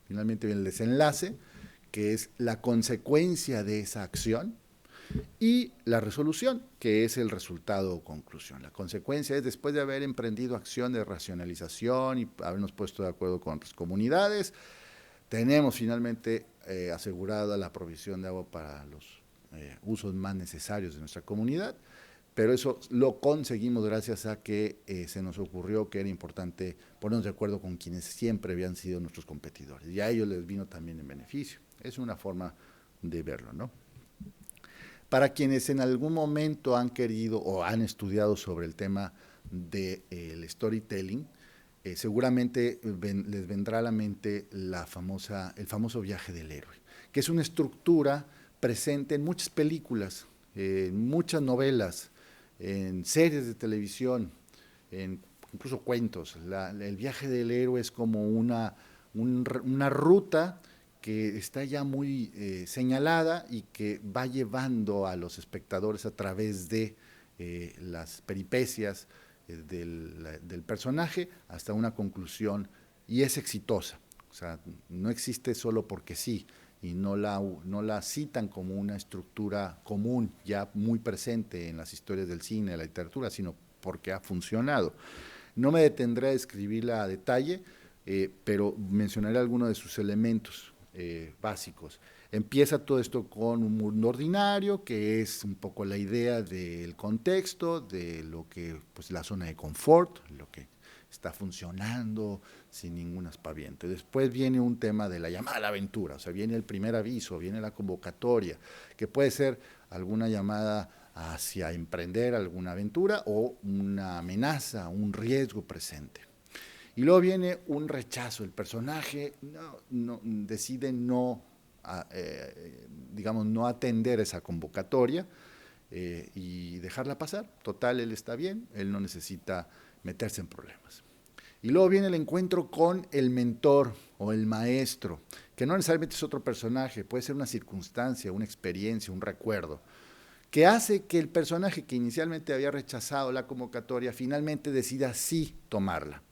Finalmente viene el desenlace, que es la consecuencia de esa acción, y la resolución, que es el resultado o conclusión. La consecuencia es, después de haber emprendido acción de racionalización y habernos puesto de acuerdo con otras comunidades, tenemos finalmente asegurada la provisión de agua para los usos más necesarios de nuestra comunidad, pero eso lo conseguimos gracias a que se nos ocurrió que era importante ponernos de acuerdo con quienes siempre habían sido nuestros competidores, y a ellos les vino también en beneficio. Es una forma de verlo, ¿no? Para quienes en algún momento han querido o han estudiado sobre el tema del storytelling, seguramente les vendrá a la mente el famoso viaje del héroe, que es una estructura presente en muchas películas, en muchas novelas, en series de televisión, incluso cuentos. El viaje del héroe es como una ruta que está ya muy señalada y que va llevando a los espectadores a través de las peripecias del personaje hasta una conclusión, y es exitosa. O sea, no existe solo porque sí, y no la citan como una estructura común ya muy presente en las historias del cine, de la literatura, sino porque ha funcionado. No me detendré a describirla a detalle, pero mencionaré algunos de sus elementos básicos. Empieza todo esto con un mundo ordinario, que es un poco la idea del contexto, de lo que, pues la zona de confort, lo que está funcionando sin ningún aspaviento. Después viene un tema de la llamada a la aventura, o sea, viene el primer aviso, viene la convocatoria, que puede ser alguna llamada hacia emprender alguna aventura o una amenaza, un riesgo presente. Y luego viene un rechazo, el personaje decide no atender esa convocatoria y dejarla pasar. Total, él está bien, él no necesita meterse en problemas. Y luego viene el encuentro con el mentor o el maestro, que no necesariamente es otro personaje, puede ser una circunstancia, una experiencia, un recuerdo, que hace que el personaje que inicialmente había rechazado la convocatoria finalmente decida sí tomarla.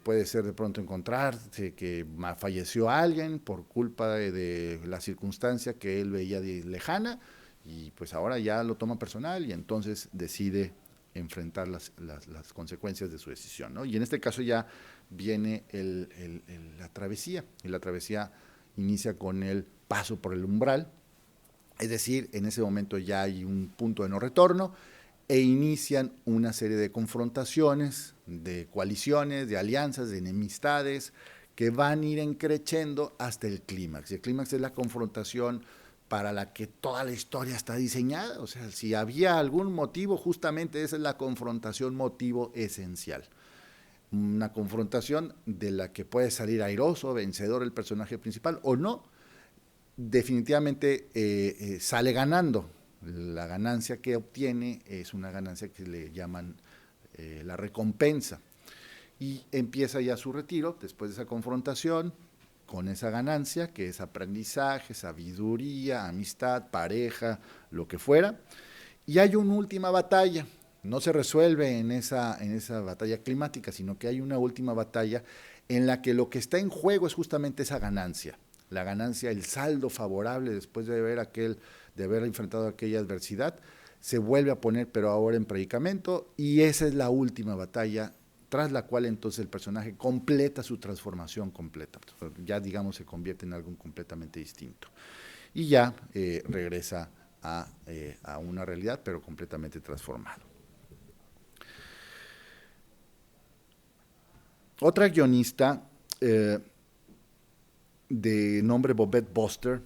puede ser de pronto encontrarse que falleció alguien por culpa de la circunstancia que él veía lejana, y pues ahora ya lo toma personal y entonces decide enfrentar las consecuencias de su decisión, ¿no? Y en este caso ya viene la travesía, y la travesía inicia con el paso por el umbral, es decir, en ese momento ya hay un punto de no retorno, e inician una serie de confrontaciones, de coaliciones, de alianzas, de enemistades, que van a ir encrechendo hasta el clímax. Y el clímax es la confrontación para la que toda la historia está diseñada. O sea, si había algún motivo, justamente esa es la confrontación motivo esencial. Una confrontación de la que puede salir airoso, vencedor el personaje principal, o no, definitivamente sale ganando. La ganancia que obtiene es una ganancia que le llaman la recompensa. Y empieza ya su retiro después de esa confrontación, con esa ganancia, que es aprendizaje, sabiduría, amistad, pareja, lo que fuera. Y hay una última batalla. No se resuelve en esa batalla climática, sino que hay una última batalla en la que lo que está en juego es justamente esa ganancia. La ganancia, el saldo favorable después de haber enfrentado aquella adversidad, se vuelve a poner, pero ahora en predicamento, y esa es la última batalla, tras la cual entonces el personaje completa su transformación completa. Ya, digamos, se convierte en algo completamente distinto. Y ya regresa a una realidad, pero completamente transformado. Otra guionista de nombre Bobette Boster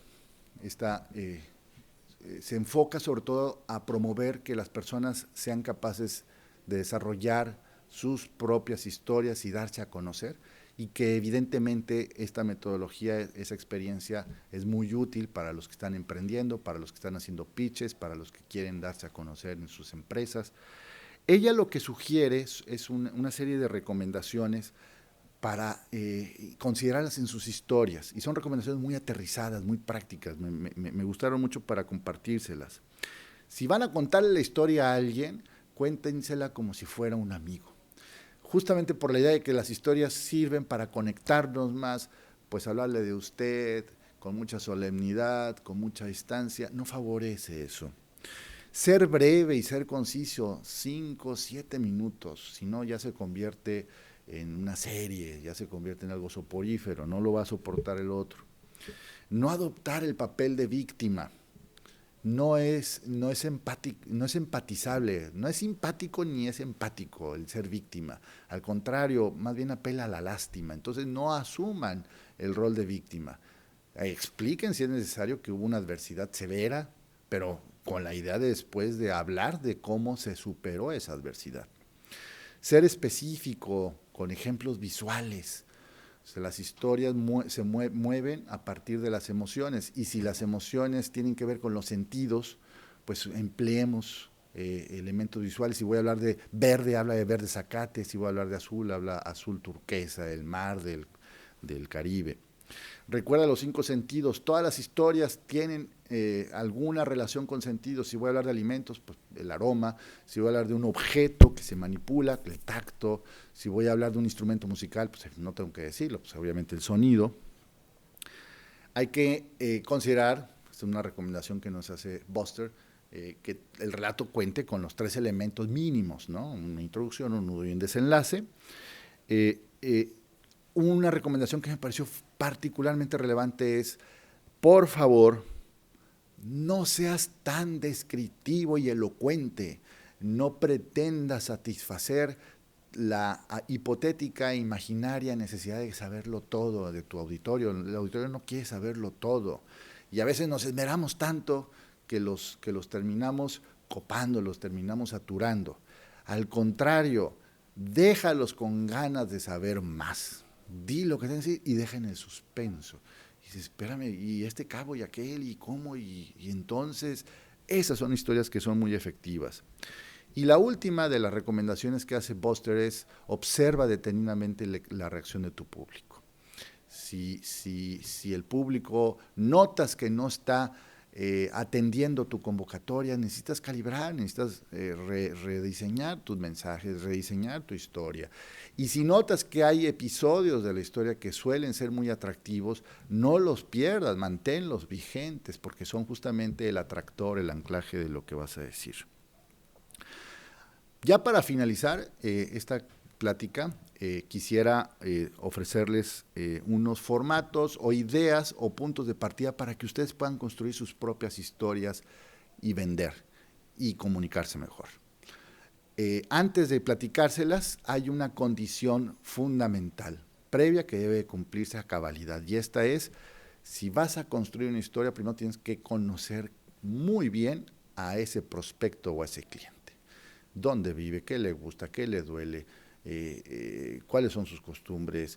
se enfoca sobre todo a promover que las personas sean capaces de desarrollar sus propias historias y darse a conocer, y que evidentemente esta metodología, esa experiencia es muy útil para los que están emprendiendo, para los que están haciendo pitches, para los que quieren darse a conocer en sus empresas. Ella lo que sugiere es una serie de recomendaciones para considerarlas en sus historias, y son recomendaciones muy aterrizadas, muy prácticas, me gustaron mucho para compartírselas. Si van a contarle la historia a alguien, cuéntensela como si fuera un amigo, justamente por la idea de que las historias sirven para conectarnos más, pues hablarle de usted con mucha solemnidad, con mucha distancia, no favorece eso. Ser breve y ser conciso, 5, 7 minutos, si no ya se convierte en una serie, ya se convierte en algo soporífero, no lo va a soportar el otro. No adoptar el papel de víctima, no es empatizable, no es simpático ni es empático el ser víctima, al contrario, más bien apela a la lástima. Entonces no asuman el rol de víctima, expliquen si es necesario que hubo una adversidad severa, pero con la idea de después de hablar de cómo se superó esa adversidad. Ser específico, con ejemplos visuales. O sea, las historias se mueven a partir de las emociones, y si las emociones tienen que ver con los sentidos, pues empleemos elementos visuales. Si voy a hablar de verde, habla de verde zacate; si voy a hablar de azul, habla azul turquesa, el mar del Caribe. Recuerda los 5 sentidos, todas las historias tienen alguna relación con sentidos. Si voy a hablar de alimentos, pues el aroma; si voy a hablar de un objeto que se manipula, el tacto; si voy a hablar de un instrumento musical, pues no tengo que decirlo, pues obviamente el sonido. Hay que considerar, es una recomendación que nos hace Boster, que el relato cuente con los 3 elementos mínimos, ¿no? Una introducción, un nudo y un desenlace. Una recomendación que me pareció particularmente relevante es, por favor, no seas tan descriptivo y elocuente, no pretendas satisfacer la hipotética e imaginaria necesidad de saberlo todo de tu auditorio. El auditorio no quiere saberlo todo, y a veces nos esmeramos tanto que los terminamos copando, los terminamos saturando. Al contrario, déjalos con ganas de saber más. Di lo que tienes que decir y deja en el suspenso. Y dices, espérame, y este cabo y aquel, y cómo, y entonces, esas son historias que son muy efectivas. Y la última de las recomendaciones que hace Boster es: observa detenidamente la reacción de tu público. Si el público notas que no está atendiendo tu convocatoria, necesitas calibrar, necesitas rediseñar tus mensajes, rediseñar tu historia. Y si notas que hay episodios de la historia que suelen ser muy atractivos, no los pierdas, manténlos vigentes, porque son justamente el atractor, el anclaje de lo que vas a decir. Ya para finalizar esta plática, quisiera ofrecerles unos formatos o ideas o puntos de partida para que ustedes puedan construir sus propias historias y vender y comunicarse mejor. Antes de platicárselas, hay una condición fundamental, previa, que debe cumplirse a cabalidad, y esta es: si vas a construir una historia, primero tienes que conocer muy bien a ese prospecto o a ese cliente. ¿Dónde vive? ¿Qué le gusta? ¿Qué le duele? Cuáles son sus costumbres,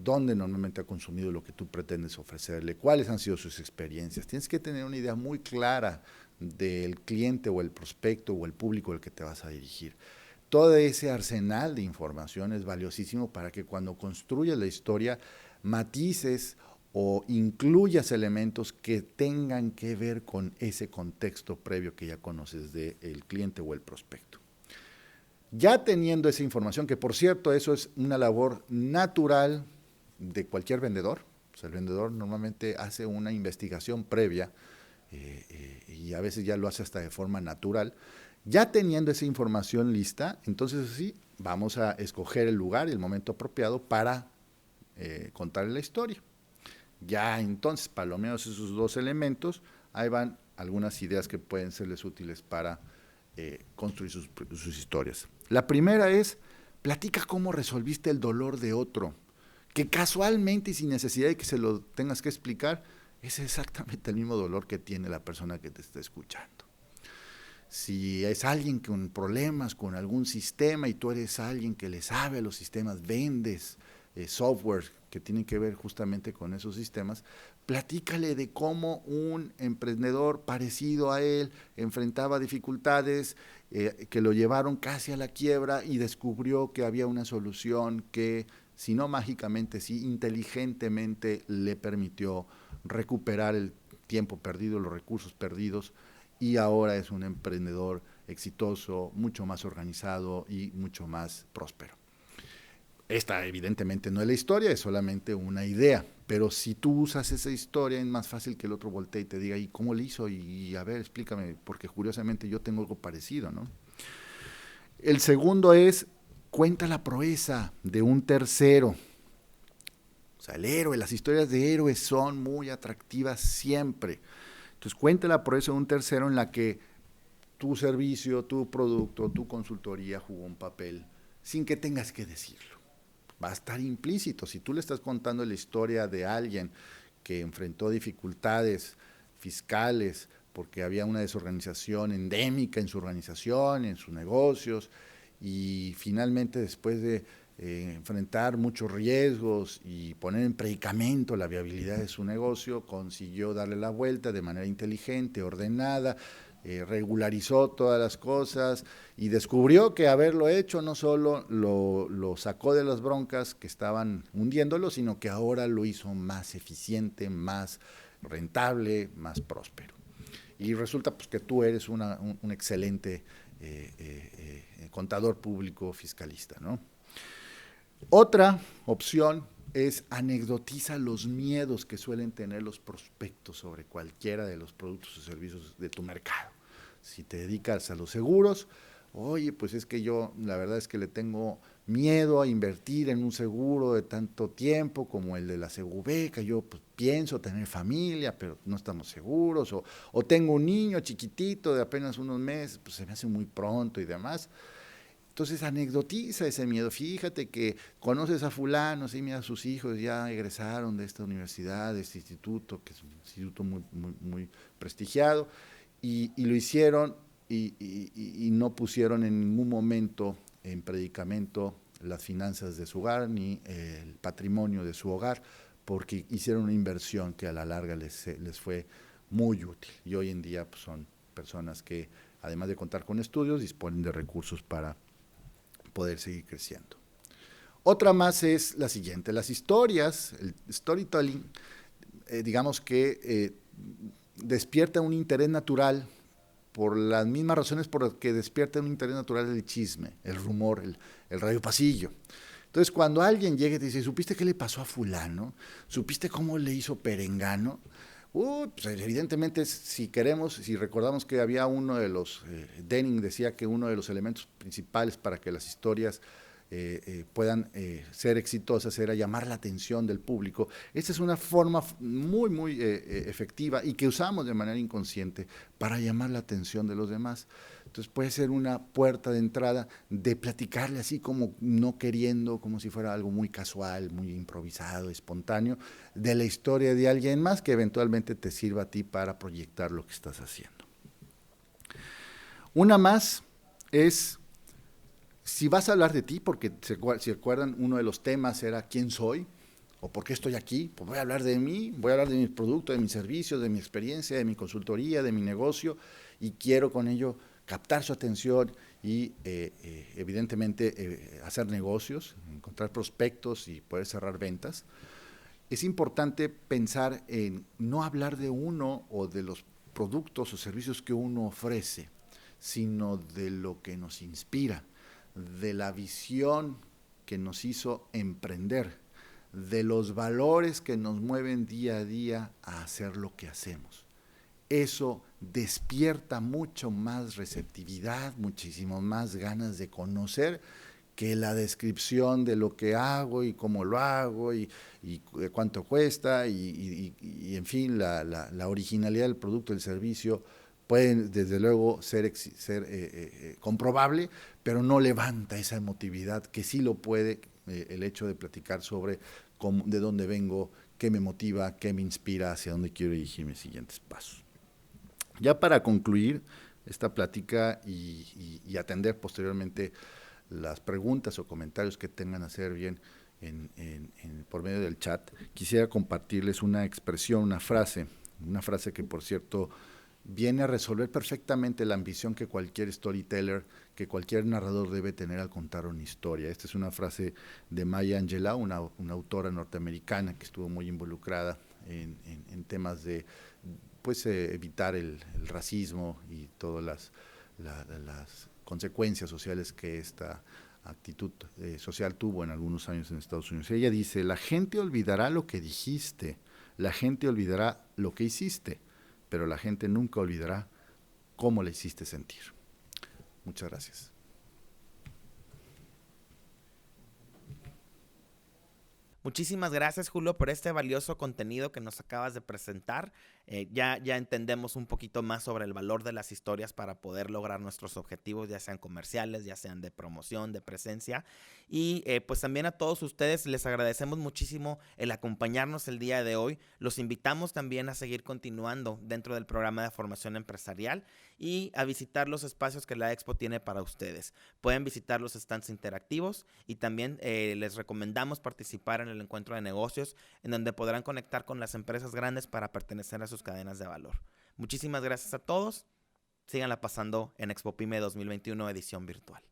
dónde normalmente ha consumido lo que tú pretendes ofrecerle, cuáles han sido sus experiencias. Tienes que tener una idea muy clara del cliente o el prospecto o el público al que te vas a dirigir. Todo ese arsenal de información es valiosísimo para que cuando construyas la historia matices o incluyas elementos que tengan que ver con ese contexto previo que ya conoces del cliente o el prospecto. Ya teniendo esa información, que por cierto, eso es una labor natural de cualquier vendedor, o sea, el vendedor normalmente hace una investigación previa y a veces ya lo hace hasta de forma natural. Ya teniendo esa información lista, entonces sí, vamos a escoger el lugar y el momento apropiado para contar la historia. Ya entonces, palomeados esos dos elementos, ahí van algunas ideas que pueden serles útiles para construir sus historias. La primera es: platica cómo resolviste el dolor de otro, que casualmente y sin necesidad de que se lo tengas que explicar, es exactamente el mismo dolor que tiene la persona que te está escuchando. Si es alguien con problemas con algún sistema y tú eres alguien que le sabe a los sistemas, vendes software que tienen que ver justamente con esos sistemas, platícale de cómo un emprendedor parecido a él enfrentaba dificultades que lo llevaron casi a la quiebra y descubrió que había una solución que, si no mágicamente, sí inteligentemente le permitió recuperar el tiempo perdido, los recursos perdidos, y ahora es un emprendedor exitoso, mucho más organizado y mucho más próspero. Esta evidentemente no es la historia, es solamente una idea, pero si tú usas esa historia es más fácil que el otro voltee y te diga: ¿y cómo le hizo? Y a ver, explícame, porque curiosamente yo tengo algo parecido, ¿no? El segundo es: cuenta la proeza de un tercero. O sea, el héroe, las historias de héroes son muy atractivas siempre. Entonces, cuenta la proeza de un tercero en la que tu servicio, tu producto, tu consultoría jugó un papel sin que tengas que decirlo. Va a estar implícito. Si tú le estás contando la historia de alguien que enfrentó dificultades fiscales porque había una desorganización endémica en su organización, en sus negocios, y finalmente, después de enfrentar muchos riesgos y poner en predicamento la viabilidad de su negocio, consiguió darle la vuelta de manera inteligente, ordenada, regularizó todas las cosas y descubrió que haberlo hecho no solo lo sacó de las broncas que estaban hundiéndolo, sino que ahora lo hizo más eficiente, más rentable, más próspero. Y resulta pues que tú eres un excelente contador público fiscalista, ¿no? Otra opción es: anecdotiza los miedos que suelen tener los prospectos sobre cualquiera de los productos o servicios de tu mercado. Si te dedicas a los seguros, oye, pues es que yo la verdad es que le tengo miedo a invertir en un seguro de tanto tiempo como el de la Segubeca. Yo pues pienso tener familia, pero no estamos seguros, o tengo un niño chiquitito de apenas unos meses, pues se me hace muy pronto y demás. Entonces anecdotiza ese miedo. Fíjate que conoces a fulano, sí, mira, sus hijos ya egresaron de esta universidad, de este instituto, que es un instituto muy prestigiado, y lo hicieron y no pusieron en ningún momento en predicamento las finanzas de su hogar ni el patrimonio de su hogar, porque hicieron una inversión que a la larga les fue muy útil. Y hoy en día pues, son personas que, además de contar con estudios, disponen de recursos para poder seguir creciendo. Otra más es la siguiente: las historias, el storytelling, digamos que despierta un interés natural por las mismas razones por las que despierta un interés natural el chisme, el rumor, el radio pasillo. Entonces, cuando alguien llega y te dice, ¿supiste qué le pasó a fulano? ¿Supiste cómo le hizo perengano? Pues evidentemente, si recordamos que había uno de los, Denning decía que uno de los elementos principales para que las historias puedan ser exitosas era llamar la atención del público. Esta es una forma muy, muy efectiva y que usamos de manera inconsciente para llamar la atención de los demás. Entonces puede ser una puerta de entrada de platicarle así como no queriendo, como si fuera algo muy casual, muy improvisado, espontáneo, de la historia de alguien más que eventualmente te sirva a ti para proyectar lo que estás haciendo. Una más es, si vas a hablar de ti, porque si acuerdan, uno de los temas era ¿quién soy? ¿O por qué estoy aquí? Pues voy a hablar de mí, voy a hablar de mi producto, de mis servicios, de mi experiencia, de mi consultoría, de mi negocio, y quiero con ello captar su atención y evidentemente hacer negocios, encontrar prospectos y poder cerrar ventas. Es importante pensar en no hablar de uno o de los productos o servicios que uno ofrece, sino de lo que nos inspira, de la visión que nos hizo emprender, de los valores que nos mueven día a día a hacer lo que hacemos. Eso despierta mucho más receptividad, muchísimo más ganas de conocer que la descripción de lo que hago y cómo lo hago y cuánto cuesta y en fin, la originalidad del producto, del servicio puede desde luego ser comprobable, pero no levanta esa emotividad que sí lo puede el hecho de platicar sobre de dónde vengo, qué me motiva, qué me inspira, hacia dónde quiero dirigir mis siguientes pasos. Ya para concluir esta plática y atender posteriormente las preguntas o comentarios que tengan a hacer bien por medio del chat, quisiera compartirles una expresión, una frase que por cierto viene a resolver perfectamente la ambición que cualquier storyteller, que cualquier narrador debe tener al contar una historia. Esta es una frase de Maya Angelou, una autora norteamericana que estuvo muy involucrada en temas de evitar el racismo y todas las consecuencias sociales que esta actitud social tuvo en algunos años en Estados Unidos. Ella dice, la gente olvidará lo que dijiste, la gente olvidará lo que hiciste, pero la gente nunca olvidará cómo le hiciste sentir. Muchas gracias. Muchísimas gracias, Julio, por este valioso contenido que nos acabas de presentar. Ya entendemos un poquito más sobre el valor de las historias para poder lograr nuestros objetivos, ya sean comerciales, ya sean de promoción, de presencia. Y pues también a todos ustedes les agradecemos muchísimo el acompañarnos el día de hoy. Los invitamos también a seguir continuando dentro del programa de formación empresarial y a visitar los espacios que la Expo tiene para ustedes. Pueden visitar los stands interactivos y también les recomendamos participar en el encuentro de negocios, en donde podrán conectar con las empresas grandes para pertenecer a sus cadenas de valor. Muchísimas gracias a todos. Síganla pasando en Expo Pyme 2021 edición virtual.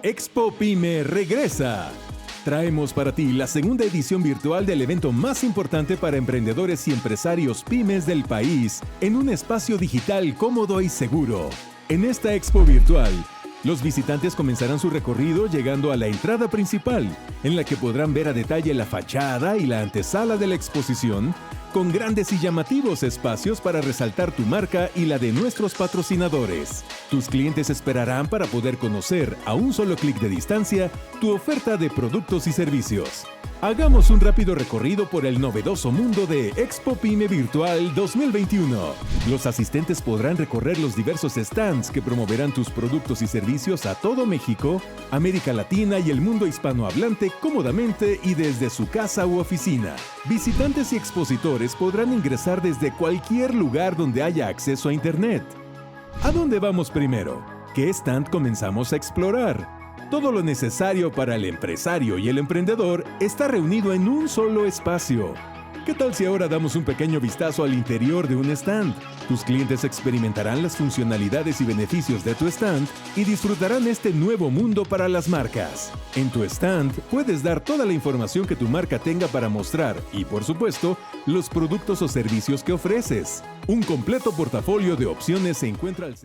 Expo Pyme regresa. Traemos para ti la segunda edición virtual del evento más importante para emprendedores y empresarios pymes del país en un espacio digital cómodo y seguro. En esta expo virtual, los visitantes comenzarán su recorrido llegando a la entrada principal, en la que podrán ver a detalle la fachada y la antesala de la exposición, con grandes y llamativos espacios para resaltar tu marca y la de nuestros patrocinadores. Tus clientes esperarán para poder conocer, a un solo clic de distancia, tu oferta de productos y servicios. Hagamos un rápido recorrido por el novedoso mundo de Expo Pyme Virtual 2021. Los asistentes podrán recorrer los diversos stands que promoverán tus productos y servicios a todo México, América Latina y el mundo hispanohablante cómodamente y desde su casa u oficina. Visitantes y expositores podrán ingresar desde cualquier lugar donde haya acceso a Internet. ¿A dónde vamos primero? ¿Qué stand comenzamos a explorar? Todo lo necesario para el empresario y el emprendedor está reunido en un solo espacio. ¿Qué tal si ahora damos un pequeño vistazo al interior de un stand? Tus clientes experimentarán las funcionalidades y beneficios de tu stand y disfrutarán este nuevo mundo para las marcas. En tu stand puedes dar toda la información que tu marca tenga para mostrar y, por supuesto, los productos o servicios que ofreces. Un completo portafolio de opciones se encuentra al